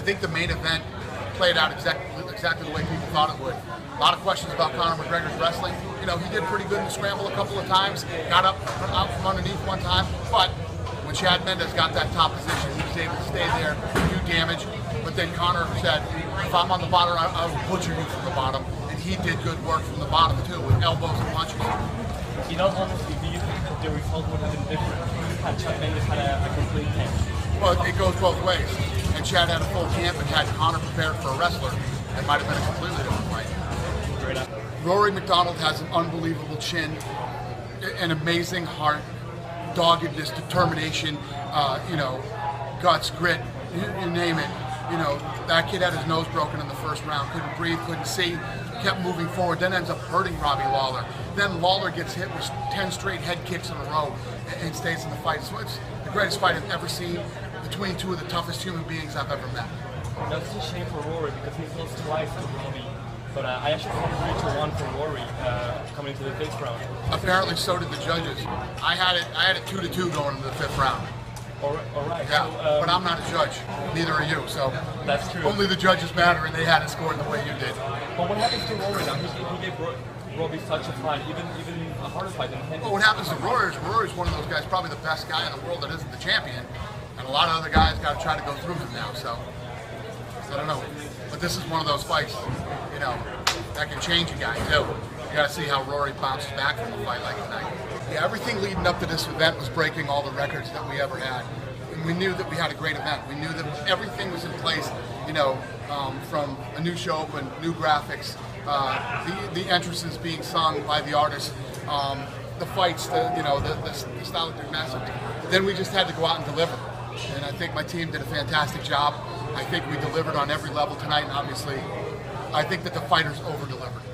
think the main event played out exactly the way people thought it would. A lot of questions about Conor McGregor's wrestling. You know, he did pretty good in the scramble a couple of times, got up out from underneath one time, but when Chad Mendes got that top position, he was able to stay there, do damage. But then Conor said, if I'm on the bottom, I will butcher you from the bottom. And he did good work from the bottom too, with elbows and punches. You know, honestly, do you think that the result would have been different had Chad Mendes had a complete camp? Well, it goes both ways. And Chad had a full camp and had Conor prepared for a wrestler. It might have been a completely different fight. Great. Rory McDonald has an unbelievable chin, an amazing heart, doggedness, determination, you know, guts, grit, you name it. You know, that kid had his nose broken in the first round, couldn't breathe, couldn't see, kept moving forward, then ends up hurting Robbie Lawler. Then Lawler gets hit with 10 straight head kicks in a row and stays in the fight. So it's the greatest fight I've ever seen between two of the toughest human beings I've ever met. That's a shame for Rory because he's lost twice to Robbie. But I actually thought 3-1 for Rory coming into the 5th round. Apparently so did the judges. I had it 2-2 going into the 5th round. All right. Yeah, so, but I'm not a judge. Neither are you. So that's true. Only the judges matter, and they had it scored the way you did. But what happens to Rory now? He gave Robbie such a fight, even a harder fight than Mendes. Well, what happens to Rory is Rory's one of those guys, probably the best guy in the world that isn't the champion, and a lot of other guys got to try to go through him now. So I don't know. But this is one of those fights, you know, that can change a guy too. You got to see how Rory bounces back from a fight like tonight. Yeah, everything leading up to this event was breaking all the records that we ever had. And we knew that we had a great event. We knew that everything was in place, you know, from a new show open, new graphics, the entrances being sung by the artists, the fights, the stylistic message. Then we just had to go out and deliver. And I think my team did a fantastic job. I think we delivered on every level tonight, and obviously, I think that the fighters over-delivered.